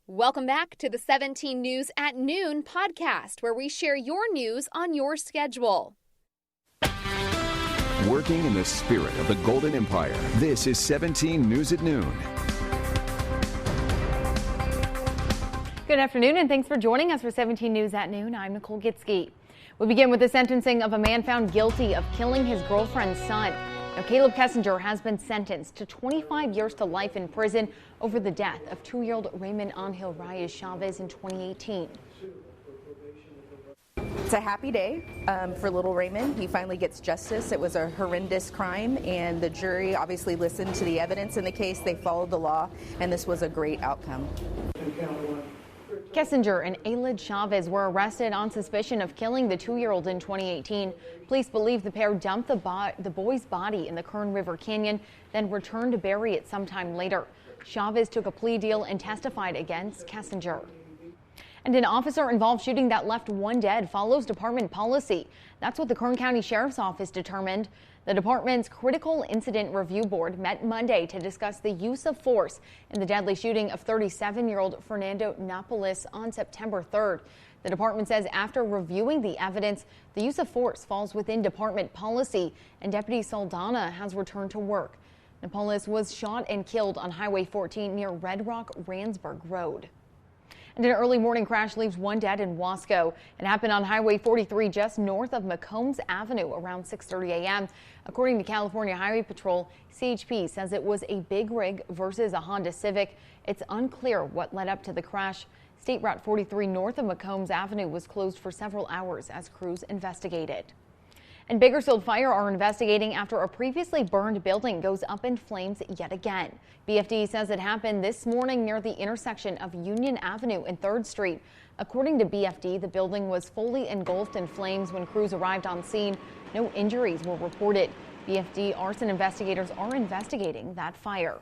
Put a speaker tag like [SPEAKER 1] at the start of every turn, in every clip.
[SPEAKER 1] Welcome back to the 17 News at Noon podcast, where we share your news on your schedule.
[SPEAKER 2] Working in the spirit of the Golden Empire, this is 17 News at Noon.
[SPEAKER 3] Good afternoon, and thanks for joining us for 17 News at Noon. I'm Nicole Gitske. We begin with the sentencing of a man found guilty of killing his girlfriend's son. Now, Kaleb Kessinger has been sentenced to 25 years to life in prison over the death of 2-year-old Raymond Angel Reyes Chavez in 2018.
[SPEAKER 4] It's a happy day for little Raymond. He finally gets justice. It was a horrendous crime, and the jury obviously listened to the evidence in the case. They followed the law, and this was a great outcome.
[SPEAKER 3] Kessinger and Aylid Chavez were arrested on suspicion of killing the 2-year-old in 2018. Police believe the pair dumped the boy's body in the Kern River Canyon, then returned to bury it sometime later. Chavez took a plea deal and testified against Kessinger. And an officer-involved shooting that left one dead follows department policy. That's what the Kern County Sheriff's Office determined. The department's Critical Incident Review Board met Monday to discuss the use of force in the deadly shooting of 37-year-old Fernando Napoles on September 3rd. The department says after reviewing the evidence, the use of force falls within department policy, and Deputy Saldana has returned to work. Napoles was shot and killed on Highway 14 near Red Rock Randsburg Road. And an early morning crash leaves one dead in Wasco. It happened on Highway 43 just north of McCombs Avenue around 6:30 a.m. According to California Highway Patrol, CHP says it was a big rig versus a Honda Civic. It's unclear what led up to the crash. State Route 43 north of McCombs Avenue was closed for several hours as crews investigated. And Bakersfield Fire are investigating after a previously burned building goes up in flames yet again. BFD says it happened this morning near the intersection of Union Avenue and 3rd Street. According to BFD, the building was fully engulfed in flames when crews arrived on scene. No injuries were reported. BFD arson investigators are investigating that fire.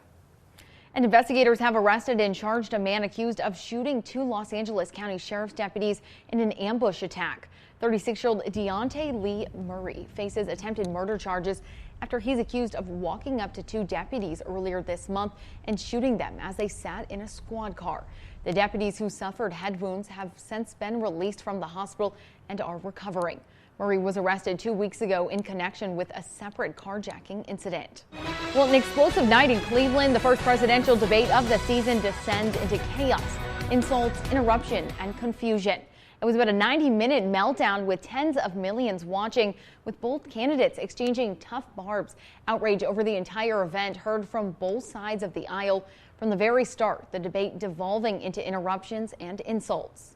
[SPEAKER 3] And investigators have arrested and charged a man accused of shooting 2 Los Angeles County Sheriff's deputies in an ambush attack. 36-year-old Deontay Lee Murray faces attempted murder charges after he's accused of walking up to 2 deputies earlier this month and shooting them as they sat in a squad car. The deputies who suffered head wounds have since been released from the hospital and are recovering. Murray was arrested 2 weeks ago in connection with a separate carjacking incident. Well, an explosive night in Cleveland. The first presidential debate of the season descends into chaos, insults, interruption, and confusion. It was about a 90-minute meltdown with tens of millions watching, with both candidates exchanging tough barbs. Outrage over the entire event heard from both sides of the aisle. From the very start, the debate devolving into interruptions and insults.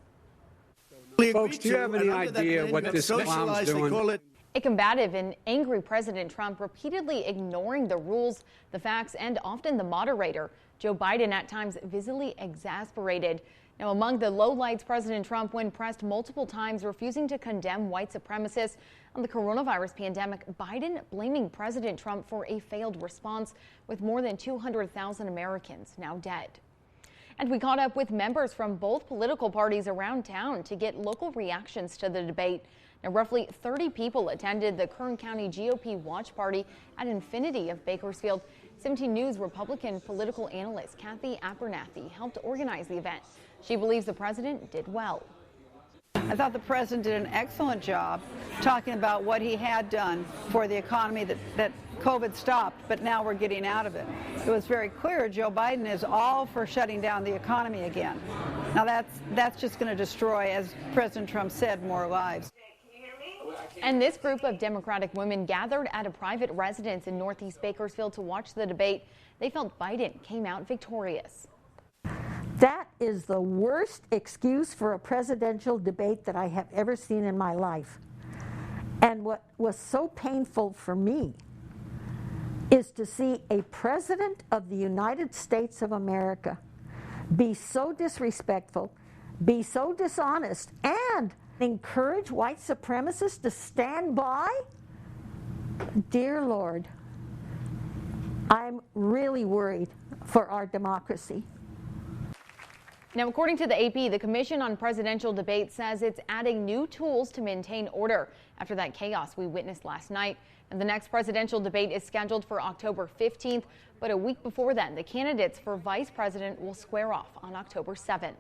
[SPEAKER 5] Folks, do you have any idea what this clown's doing?
[SPEAKER 3] A combative and angry President Trump repeatedly ignoring the rules, the facts, and often the moderator. Joe Biden at times visibly exasperated. Now, among the lowlights, President Trump, when pressed multiple times, refusing to condemn white supremacists on the coronavirus pandemic. Biden blaming President Trump for a failed response, with more than 200,000 Americans now dead. And we caught up with members from both political parties around town to get local reactions to the debate. Now, roughly 30 people attended the Kern County GOP watch party at Infinity of Bakersfield. 17 News Republican political analyst Kathy Abernathy helped organize the event. She believes the president did well.
[SPEAKER 6] I thought the president did an excellent job talking about what he had done for the economy that COVID stopped, but now we're getting out of it. It was very clear Joe Biden is all for shutting down the economy again. Now that's just going to destroy, as President Trump said, more lives.
[SPEAKER 3] And this group of Democratic women gathered at a private residence in Northeast Bakersfield to watch the debate. They felt Biden came out victorious.
[SPEAKER 7] That is the worst excuse for a presidential debate that I have ever seen in my life. And what was so painful for me is to see a president of the United States of America be so disrespectful, be so dishonest, and encourage white supremacists to stand by. Dear Lord, I'm really worried for our democracy.
[SPEAKER 3] Now, according to the AP, the Commission on Presidential Debate says it's adding new tools to maintain order after that chaos we witnessed last night. And the next presidential debate is scheduled for October 15th, but a week before then, the candidates for vice president will square off on October 7th.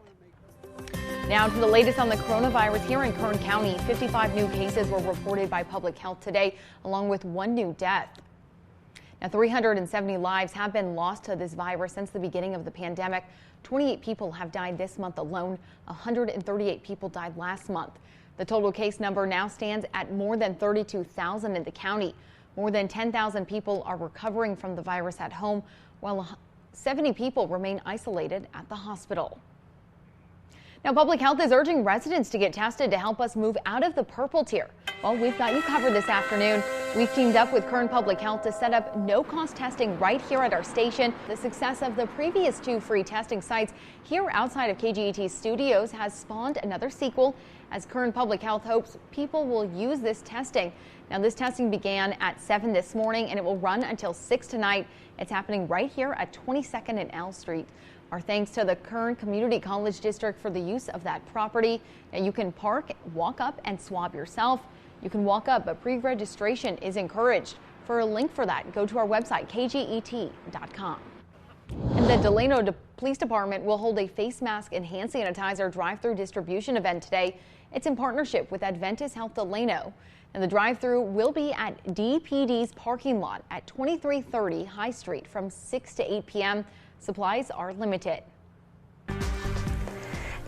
[SPEAKER 3] Now to the latest on the coronavirus here in Kern County. 55 new cases were reported by public health today, along with one new death. Now, 370 lives have been lost to this virus since the beginning of the pandemic. 28 people have died this month alone. 138 people died last month. The total case number now stands at more than 32,000 in the county. More than 10,000 people are recovering from the virus at home, while 70 people remain isolated at the hospital. Now, public health is urging residents to get tested to help us move out of the purple tier. Well, we've got you covered this afternoon. We've teamed up with Kern Public Health to set up no-cost testing right here at our station. The success of the previous 2 free testing sites here outside of KGET studios has spawned another sequel, as Kern Public Health hopes people will use this testing. Now, this testing began at 7 this morning, and it will run until 6 tonight. It's happening right here at 22nd and L Street. Our thanks to the Kern Community College District for the use of that property. Now, you can park, walk up, and swab yourself. You can walk up, but pre-registration is encouraged. For a link for that, go to our website, kget.com. And the Delano Police Department will hold a face mask and hand sanitizer drive-through distribution event today. It's in partnership with Adventist Health Delano. And the drive-through will be at DPD's parking lot at 2330 High Street from 6 to 8 p.m. Supplies are limited.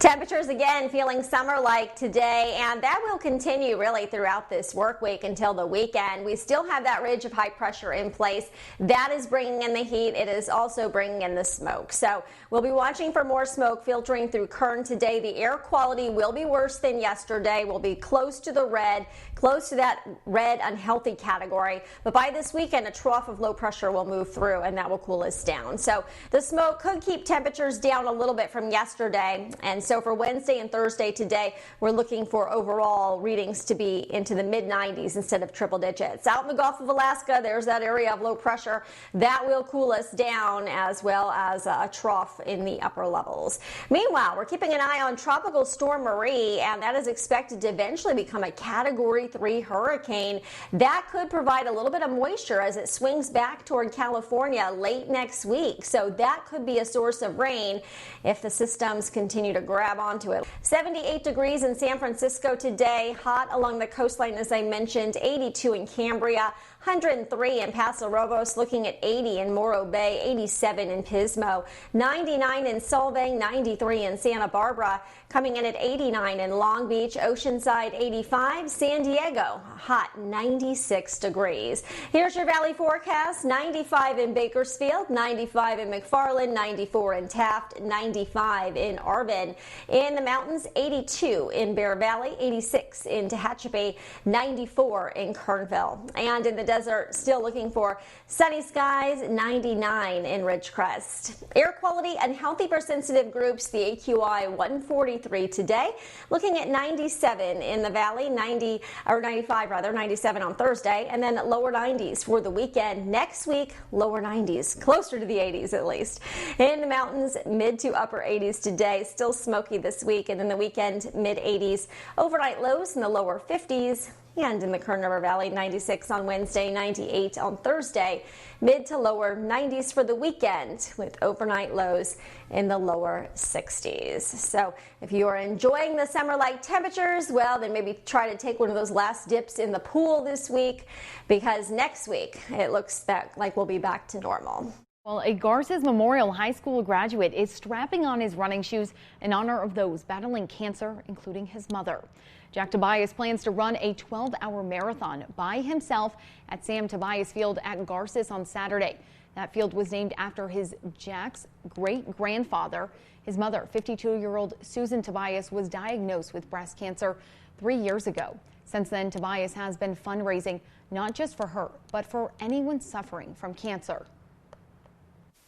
[SPEAKER 8] Temperatures again feeling summer-like today, and that will continue really throughout this work week until the weekend. We still have that ridge of high pressure in place. That is bringing in the heat. It is also bringing in the smoke. So we'll be watching for more smoke filtering through Kern today. The air quality will be worse than yesterday. We'll be close to the red, close to that red unhealthy category. But by this weekend, a trough of low pressure will move through, and that will cool us down. So the smoke could keep temperatures down a little bit from yesterday. And so for Wednesday and Thursday today, we're looking for overall readings to be into the mid-90s instead of triple digits. Out in the Gulf of Alaska, there's that area of low pressure. That will cool us down, as well as a trough in the upper levels. Meanwhile, we're keeping an eye on Tropical Storm Marie, and that is expected to eventually become a Category 3 hurricane. That could provide a little bit of moisture as it swings back toward California late next week. So that could be a source of rain if the systems continue to grab onto it. 78 degrees in San Francisco today, hot along the coastline as I mentioned, 82 in Cambria, 103 in Paso Robles, looking at 80 in Morro Bay, 87 in Pismo, 99 in Solvang, 93 in Santa Barbara, coming in at 89 in Long Beach, Oceanside 85, San Diego, hot 96 degrees. Here's your valley forecast: 95 in Bakersfield, 95 in McFarland, 94 in Taft, 95 in Arvin. In the mountains, 82 in Bear Valley, 86 in Tehachapi, 94 in Kernville. And in the desert, still looking for sunny skies, 99 in Ridgecrest. Air quality and healthy for sensitive groups, the AQI 143 today, looking at 97 in the valley, 97 on Thursday, and then lower 90s for the weekend. Next week, lower 90s, closer to the 80s at least. In the mountains, mid to upper 80s today, still smoky this week, and then the weekend, mid 80s, overnight lows in the lower 50s. And in the Kern River Valley, 96 on Wednesday, 98 on Thursday, mid to lower 90s for the weekend, with overnight lows in the lower 60s. So if you are enjoying the summer-like temperatures, well, then maybe try to take one of those last dips in the pool this week, because next week it looks like we'll be back to normal.
[SPEAKER 3] Well, a Garces Memorial High School graduate is strapping on his running shoes in honor of those battling cancer, including his mother. Jack Tobias plans to run a 12-hour marathon by himself at Sam Tobias Field at Garces on Saturday. That field was named after Jack's great-grandfather. His mother, 52-year-old Susan Tobias, was diagnosed with breast cancer 3 years ago. Since then, Tobias has been fundraising not just for her, but for anyone suffering from cancer.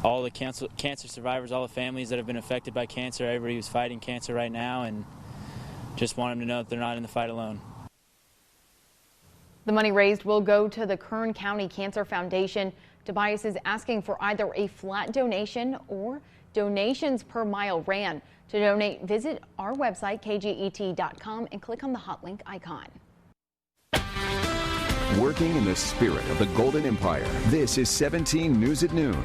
[SPEAKER 9] All the cancer survivors, all the families that have been affected by cancer, everybody who's fighting cancer right now, and just want them to know that they're not in the fight alone.
[SPEAKER 3] The money raised will go to the Kern County Cancer Foundation. Tobias is asking for either a flat donation or donations per mile ran. To donate, visit our website, kget.com, and click on the hot link icon.
[SPEAKER 2] Working in the spirit of the Golden Empire, this is 17 News at Noon.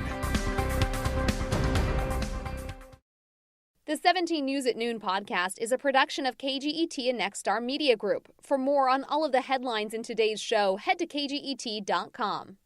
[SPEAKER 1] The 17 News at Noon podcast is a production of KGET and Nexstar Media Group. For more on all of the headlines in today's show, head to kget.com.